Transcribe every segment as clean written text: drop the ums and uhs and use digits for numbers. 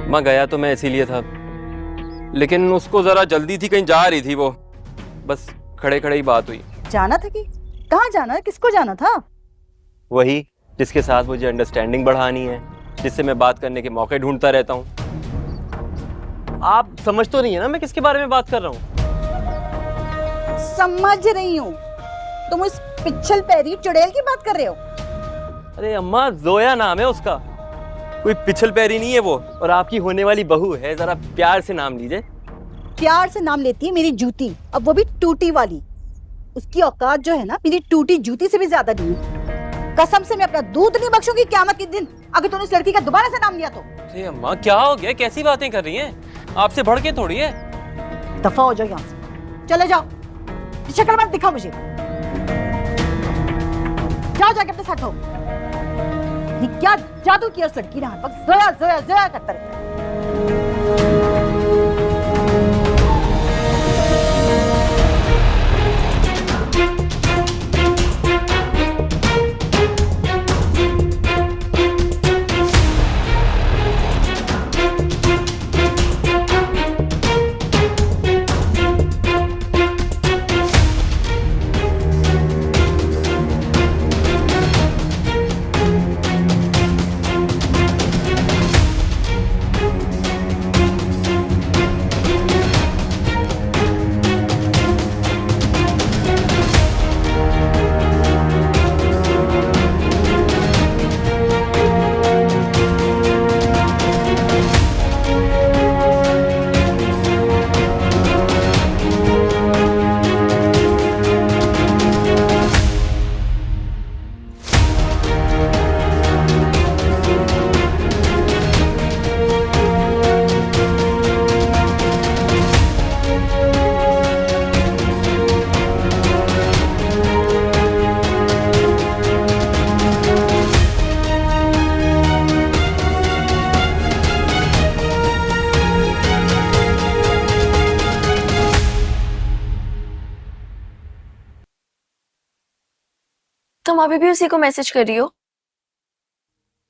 मैं गया तो मैं इसीलिए था, लेकिन उसको जरा जल्दी थी, कहीं जा रही थी वो, बस खड़े खड़े ही बात हुई। जाना था कि कहाँ जाना है, किसको जाना था? वही जिसके साथ मुझे अंडरस्टैंडिंग बढ़ानी है, जिससे मैं बात करने के मौके ढूंढता रहता हूँ। आप समझ तो नहीं है ना मैं किसके बारे में बात कर रहा हूँ? समझ रही हूँ, तुम उस पिछल पैरी चुड़ैल की बात कर रहे हो। अरे अम्मा, जोया नाम है उसका, कोई पिछल पैरी नहीं है वो, और आपकी होने वाली बहू है, जरा प्यार से नाम लीजिए। प्यार से नाम लेती है मेरी जूती, अब वो भी टूटी वाली। उसकी औकात जो है ना मेरी टूटी जूती से भी ज्यादा नहीं है। कसम से मैं अपना दूध नहीं बख्शूंगी क़यामत के दिन अगर तूने उस लड़की का दोबारा से नाम लिया तो। अरे अम्मा, क्या हो गया, कैसी बातें कर रही हैं? आपसे बढ़ के थोड़ी है। दफा हो जाओ यहाँ से, चले जाओ, शक्ल मत दिखा मुझे। जाओ जाके अपने साथ हो। ये क्या जादू किया उस लड़की ने, हर वक्त जोया जोया जोया करता रहता है। तुम अभी भी उसी को मैसेज कर रही हो?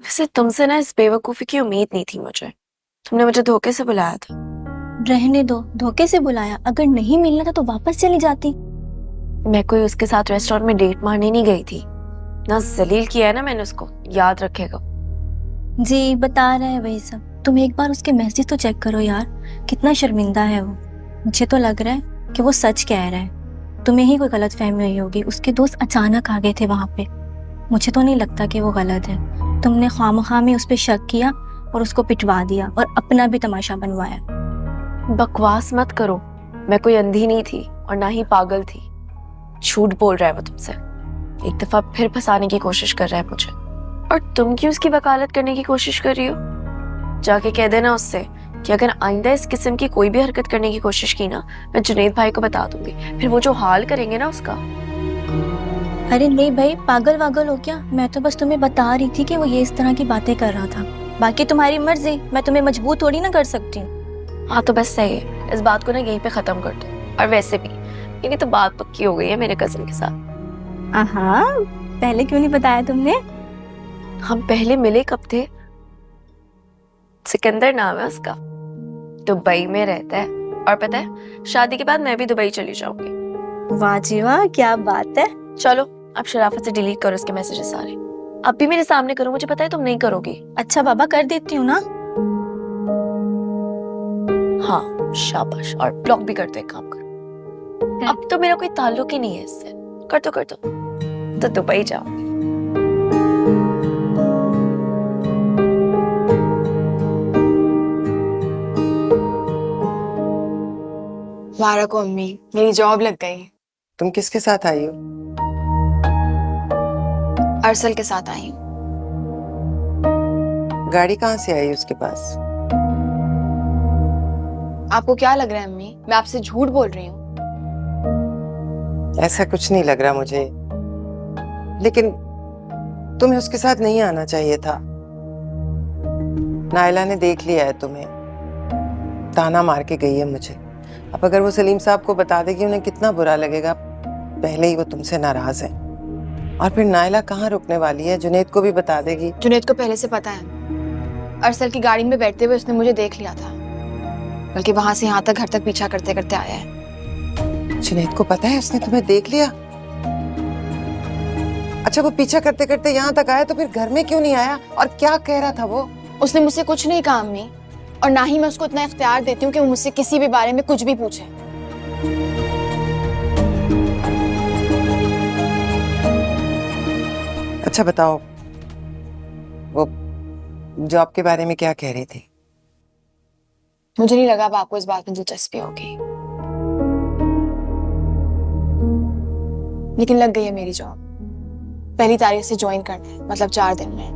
वैसे तुमसे ना इस बेवकूफी की उम्मीद नहीं थी मुझे। तुमने मुझे धोखे से बुलाया था। रहने दो, धोखे से बुलाया, अगर नहीं मिलना था तो वापस चली जाती। मैं कोई उसके साथ रेस्टोरेंट में डेट मारने नहीं गई थी ना, जलील किया है ना मैंने उसको, याद रखेगा। जी बता रहा है वही सब। तुम एक बार उसके मैसेज तो चेक करो यार, कितना शर्मिंदा है वो। मुझे तो लग रहा है कि वो सच कह रहा है, तुम्हें ही कोई गलत फहमी हुई होगी। उसके दोस्त अचानक आ गए थे वहां पे, मुझे तो नहीं लगता कि वो गलत है। तुमने खामखा में उस पर शक किया और उसको पिटवा दिया और अपना भी तमाशा बनवाया। बकवास मत करो, मैं कोई अंधी नहीं थी और ना ही पागल थी। झूठ बोल रहा है वो तुमसे, एक दफा फिर फंसाने की कोशिश कर रहा है मुझे। और तुम क्यों उसकी वकालत करने की कोशिश कर रही हो? जाके कह देना उससे कि अगर आइंदा इस किस्म की कोई भी हरकत करने की कोशिश की ना, मैं जुनैद भाई को बता दूंगी। फिर वो जो हाल करेंगे ना उसका। अरे नहीं भाई, पागल वागल हो क्या? मैं तो बस तुम्हें बता रही थी कि वो ये इस तरह की बातें कर रहा था। बाकी तुम्हारी मर्जी, मैं तुम्हें मजबूर थोड़ी ना कर सकती हूँ। हाँ तो बस सही है, इस बात को ना यहीं पे खत्म कर दो। और वैसे भी इन्हीं तो बात पक्की हो गई है मेरे कजिन के साथ। हाँ, पहले क्यों नहीं बताया तुमने? हम पहले मिले कब थे? सिकंदर नाम है उसका, दुबई में रहता है। और पता है शादी के बाद मैं भी दुबई चली जाऊंगी। वाह जी वाह, क्या बात है। चलो अब शराफत से डिलीट करो इसके मैसेजेस सारे। अब भी मेरे सामने करो, मुझे पता है तुम नहीं करोगी। अच्छा बाबा, कर देती हूँ ना। हाँ शाबाश, और ब्लॉक भी कर दो, एक काम करो। अब तो मेरा कोई ताल्लुक ही नहीं है इससे। कर दो कर दो, तो दुबई जाओ। मुबारक हो अम्मी, मेरी जॉब लग गई। तुम किसके साथ आई हो? अरसल के साथ आई हूँ। गाड़ी कहाँ से आई उसके पास? आपको क्या लग रहा है अम्मी, मैं आपसे झूठ बोल रही हूँ? ऐसा कुछ नहीं लग रहा मुझे, लेकिन तुम्हें उसके साथ नहीं आना चाहिए था। नायला ने देख लिया है तुम्हें, ताना मार के गई है मुझे। अब अगर वो सलीम साहब को बता देगी उन्हें कितना बुरा लगेगा। पहले ही वो तुमसे नाराज है, और फिर नायला कहाँ रुकने वाली है, जुनैद को भी बता देगी। जुनैद को पहले से पता है, अरसल की गाड़ी में बैठते हुए उसने मुझे देख लिया था, बल्कि वहां से यहाँ तक घर तक पीछा करते करते आया है। जुनैद को पता है उसने तुम्हें देख लिया? अच्छा, वो पीछा करते करते यहाँ तक आया तो फिर घर में क्यों नहीं आया और क्या कह रहा था वो? उसने मुझसे कुछ नहीं कहा अम्मी, और ना ही मैं उसको इतना इख्तियार देती हूँ कि वो मुझसे किसी भी बारे में कुछ भी पूछे। अच्छा बताओ, वो जॉब के बारे में क्या कह रही थी? मुझे नहीं लगा अब आपको इस बात में दिलचस्पी होगी, लेकिन लग गई है मेरी जॉब। पहली तारीख से ज्वाइन करना है, मतलब 4 दिन में।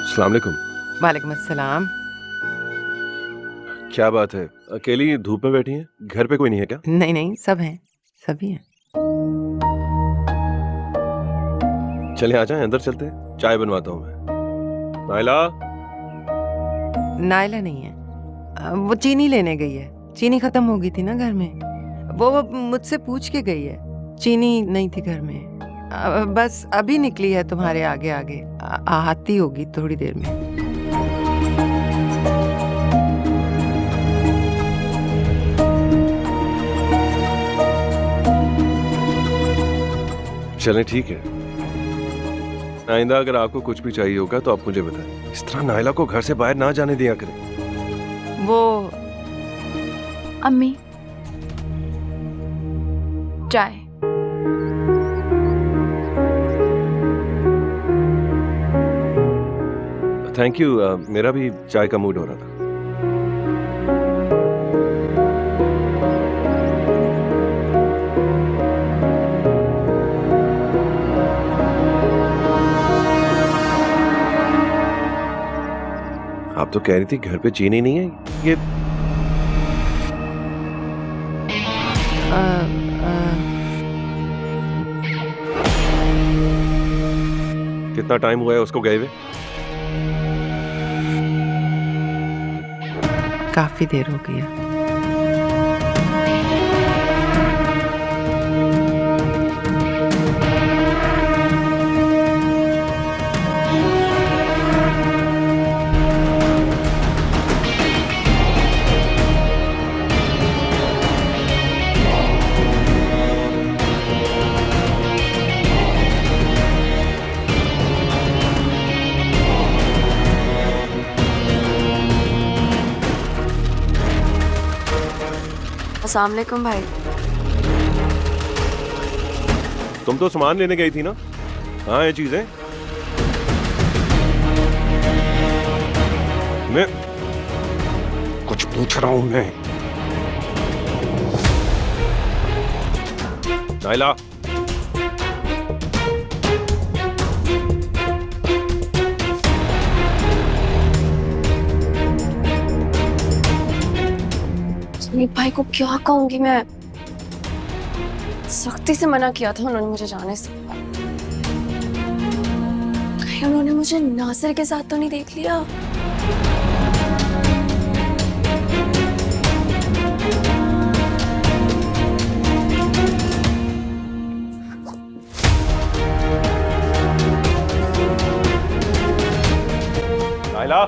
अस्सलाम वालेकुम। वालेकुम अस्सलाम। क्या बात है, अकेली धूप में बैठी हैं? घर पे कोई नहीं है क्या? नहीं नहीं, सब हैं, सभी हैं। चले आ जाएं, अंदर चलते हैं, चाय बनवाता हूँ मैं। नाइला। नायला नहीं है, वो चीनी लेने गई है। चीनी खत्म हो गई थी ना घर में, वो मुझसे पूछ के गई है। चीनी नहीं थी घर में, बस अभी निकली है तुम्हारे आगे आगे, आती होगी थोड़ी देर में। चलें, ठीक है। आइंदा अगर आपको कुछ भी चाहिए होगा तो आप मुझे बताएं। इस तरह नाइला को घर से बाहर ना जाने दिया करें। वो अम्मी, चाय। थैंक यू, मेरा भी चाय का मूड हो रहा था। आप तो कह रही थी घर पे चीनी नहीं है। ये कितना टाइम हुआ है उसको गए हुए? काफी देर हो गई है। अस्सलाम वालेकुम भाई। तुम तो सामान लेने गई थी ना? हाँ, ये चीजें मैं कुछ पूछ रहा हूं मैं। नाइला, सुनील भाई को क्या कहूंगी मैं? सख्ती से मना किया था उन्होंने मुझे जाने से। कहीं उन्होंने मुझे नासिर के साथ तो नहीं देख लिया? नाइला,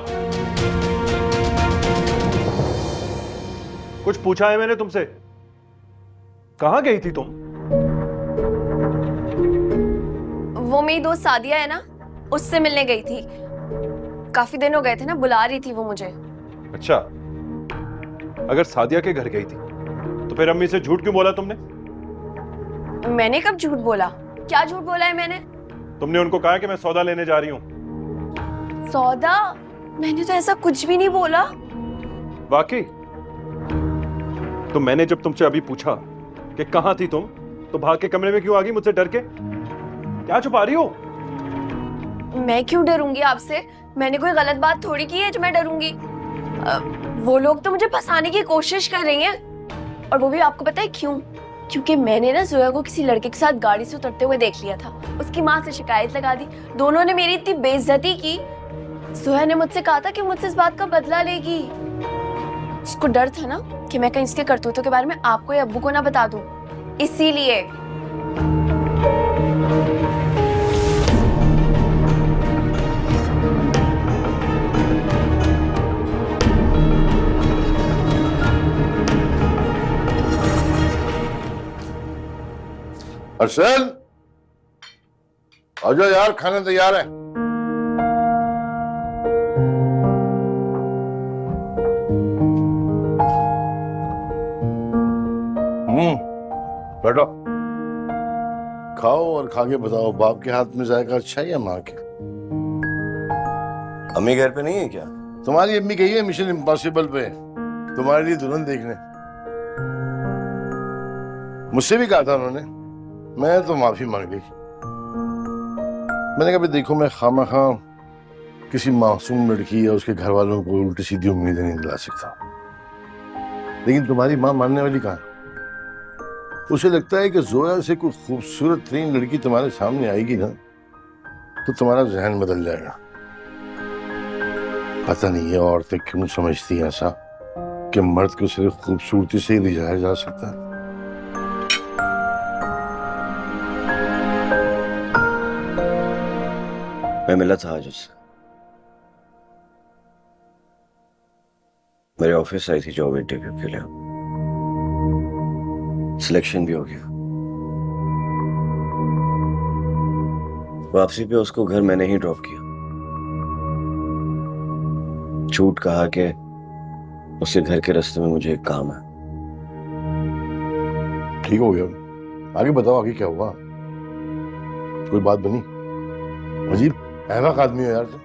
कुछ पूछा है मैंने तुमसे? कहां गई थी तुम? वो मेरी दोस्त सादिया है ना, उससे मिलने गई थी। काफी दिन हो गए थे ना, बुला रही थी वो मुझे। अच्छा, अगर सादिया के घर गई थी तो फिर अम्मी से झूठ क्यों बोला तुमने? मैंने कब झूठ बोला? क्या झूठ बोला है मैंने? तुमने उनको कहा कि मैं सौदा लेने जा रही हूं। सौदा? मैंने तो ऐसा कुछ भी नहीं बोला। वाकई? तो मैंने जब तुमसे अभी पूछा कि कहां थी तुम, तो भाग के कमरे में क्यों आ गई मुझसे डर के? क्या छुपा रही हो? मैं क्यों डरूंगी आपसे? मैंने कोई गलत बात थोड़ी की है जो मैं डरूंगी। वो लोग तो मुझे फंसाने की कोशिश कर रही हैं। और वो भी आपको पता है क्यों? क्योंकि मैंने ना जोया को किसी लड़के के साथ गाड़ी से उतरते हुए देख लिया था। उसकी माँ से शिकायत लगा दी, दोनों ने मेरी इतनी बेइज्जती की। जोया ने मुझसे कहा था कि मुझसे इस बात का बदला लेगी। उसको डर था ना कि मैं कहीं इसके करतूतों के बारे में आपको या अब्बू को ना बता दूं, इसीलिए। अरसल, आजा यार, खाना तैयार है। बैठो, खाओ और खा के बताओ, बाप के हाथ में जायका अच्छा है या माँ के? अम्मी घर पे नहीं है क्या? तुम्हारी अम्मी गई है मिशन इम्पॉसिबल पे तुम्हारे लिए दुल्हन देखने। मुझसे भी कहा था उन्होंने, मैं तो माफी मांग ली। मैंने कहा देखो, मैं खामखा किसी मासूम लड़की या उसके घर वालों को उल्टी सीधी उम्मीदें नहीं दिला सकता। लेकिन तुम्हारी माँ मानने वाली कहाँ? उसे लगता है कि जोया से कोई खूबसूरत तरीन लड़की तुम्हारे सामने आएगी ना तो तुम्हारा जहन बदल जाएगा। पता नहीं है औरतें क्यों समझती हैं ऐसा कि मर्द को सिर्फ खूबसूरती से ही रिझाया जा सकता है। मैं मिला था आज उससे, मेरे ऑफिस आई थी जॉब इंटरव्यू के लिए। सिलेक्शन भी हो गया। वापसी पे उसको घर मैंने ही ड्रॉप किया। झूठ कहा कि उसके घर के रास्ते में मुझे एक काम है। ठीक हो गया, आगे बताओ, आगे क्या हुआ? कोई बात बनी? अजीब अहमक आदमी हो यार तुम।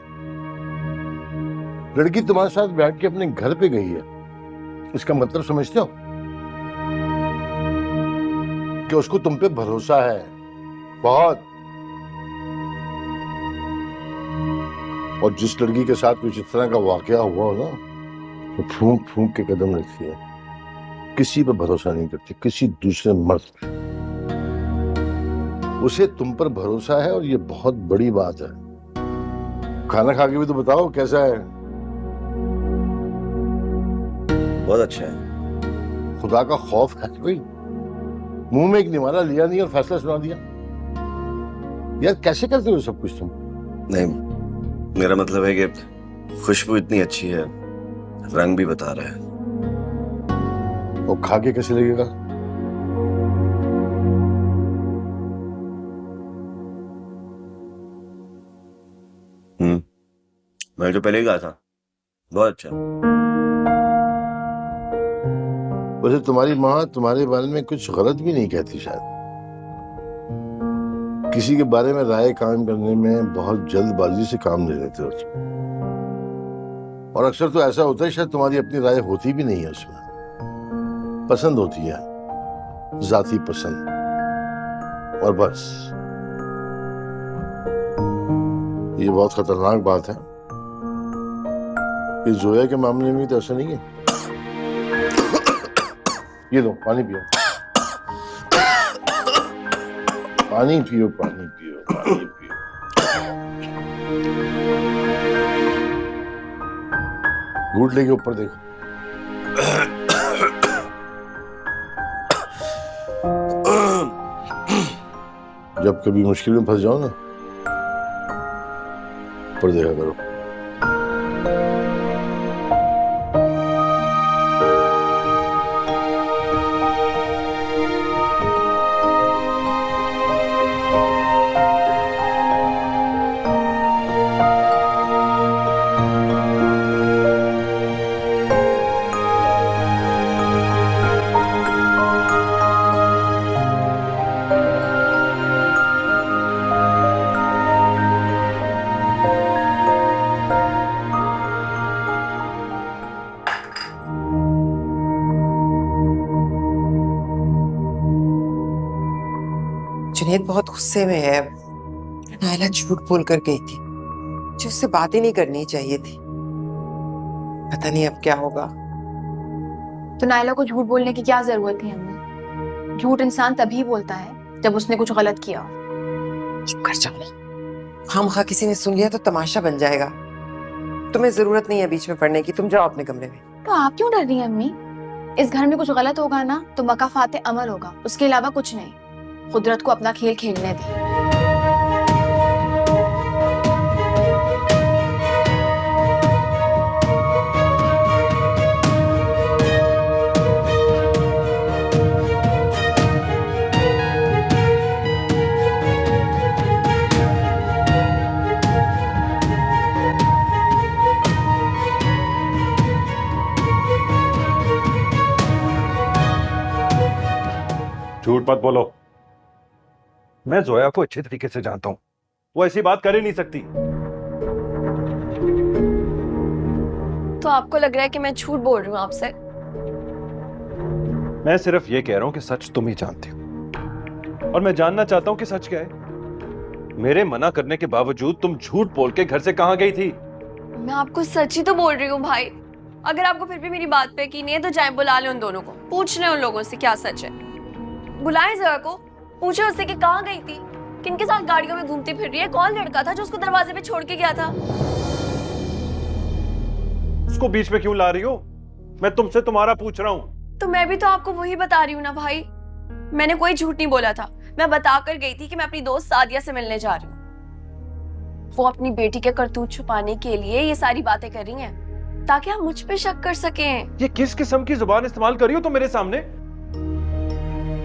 लड़की तुम्हारे साथ बैठ के अपने घर पे गई है, इसका मतलब समझते हो कि उसको तुम पे भरोसा है बहुत। और जिस लड़की के साथ कुछ इस तरह का वाकया हुआ हो ना, तो फूंक फूंक के कदम रखती है, किसी पे भरोसा नहीं करती, किसी दूसरे मर्द पे। उसे तुम पर भरोसा है और ये बहुत बड़ी बात है। खाना खा के भी तो बताओ कैसा है? बहुत अच्छा है। खुदा का खौफ है कोई? मुंह में एक निवाला लिया नहीं और फैसला सुना दिया। यार कैसे करते हो सब कुछ तुम? नहीं, मेरा मतलब है कि खुशबू इतनी अच्छी है, रंग भी बता रहा है। और खा के कैसे लगेगा? मैंने तो पहले ही कहा था, बहुत अच्छा। वैसे तुम्हारी माँ तुम्हारे बारे में कुछ गलत भी नहीं कहती शायद। किसी के बारे में राय कायम करने में बहुत जल्दबाजी से काम ले लेते हो। और अक्सर तो ऐसा होता है शायद तुम्हारी अपनी राय होती भी नहीं है उसमें, पसंद होती है, जाती पसंद, और बस। ये बहुत खतरनाक बात है कि जोया के मामले में तो ऐसा नहीं है। ये लो पानी पियो, पानी पियो, पानी पियो, पानी पियो। घूंट लेके ऊपर देखो। जब कभी मुश्किल में फंस जाओ ना, ऊपर देखा करो। जुनैद बहुत गुस्से में है। नायला झूठ बोल कर गई थी, जो उससे बात ही नहीं करनी चाहिए थी। पता नहीं अब क्या होगा। तो नायला को झूठ बोलने की क्या जरूरत थी अम्मी? झूठ इंसान तभी बोलता है जब उसने कुछ गलत किया हो। चुप कर जाओ। खामखा किसी ने सुन लिया तो तमाशा बन जाएगा। तुम्हें जरूरत नहीं है बीच में पढ़ने की, तुम जाओ अपने कमरे में। तो आप क्यों डर रही हैं अम्मी? इस घर में कुछ गलत होगा ना तो मका फाते अमल होगा, उसके अलावा कुछ नहीं। कुदरत को अपना खेल खेलने दें। झूठ मत बोलो। मैं जोया को अच्छे तरीके से जानता हूं, वो ऐसी बात कर ही नहीं सकती। तो आपको लग रहा है कि मैं झूठ बोल रही हूँ आपसे? मैं सिर्फ ये कह रहा हूं कि सच तुम ही जानती हो, और मैं जानना चाहता हूं कि सच क्या है। मेरे मना करने के बावजूद तुम झूठ बोल के घर से कहां गई थी? मैं आपको सच ही तो बोल रही हूँ भाई। अगर आपको फिर भी मेरी बात पे यकीन नहीं है तो जाए बुला ले उन दोनों को, पूछ ले उन लोगों से क्या सच है। बुलाए जरा को, पूछे उससे कि कहाँ गई थी, किनके साथ गाड़ियों में घूमती फिर रही है, कौन लड़का था जो उसको दरवाजे पे छोड़ के गया था। उसको बीच में क्यों ला रही हो? मैं तुमसे तुम्हारा पूछ रहा हूं। तो मैं भी तो आपको वही बता रही हूँ ना भाई। मैंने कोई झूठ नहीं बोला था, मैं बता कर गई थी कि मैं अपनी दोस्त सादिया से मिलने जा रही हूँ। वो अपनी बेटी के करतूत छुपाने के लिए ये सारी बातें कर रही हैं ताकि आप मुझ पे शक कर सकें। ये किस किस्म की जुबान इस्तेमाल कर रही हो तुम मेरे सामने?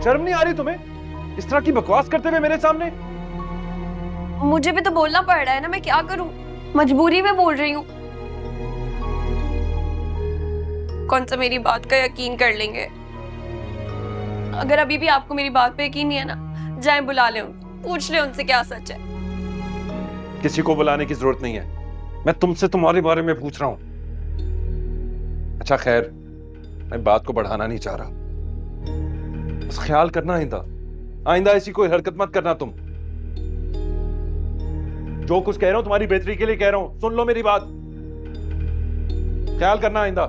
शर्म नहीं आ रही तुम्हें इस तरह की बकवास करते हुए मेरे सामने? मुझे भी तो बोलना पड़ रहा है ना, मैं क्या करूं, मजबूरी में बोल रही हूँ। कौन सा मेरी बात का यकीन कर लेंगे? अगर अभी भी आपको मेरी बात पे यकीन नहीं है ना, जाए बुला ले उनको, पूछ ले उनसे क्या सच है। किसी को बुलाने की जरूरत नहीं है, मैं तुमसे तुम्हारे बारे में पूछ रहा हूं। अच्छा खैर, मैं बात को बढ़ाना नहीं चाह रहा, बस ख्याल करना आइंदा ऐसी कोई हरकत मत करना तुम। जो कुछ कह रहा हूं तुम्हारी बेहतरी के लिए कह रहा हूं, सुन लो मेरी बात, ख्याल करना आइंदा।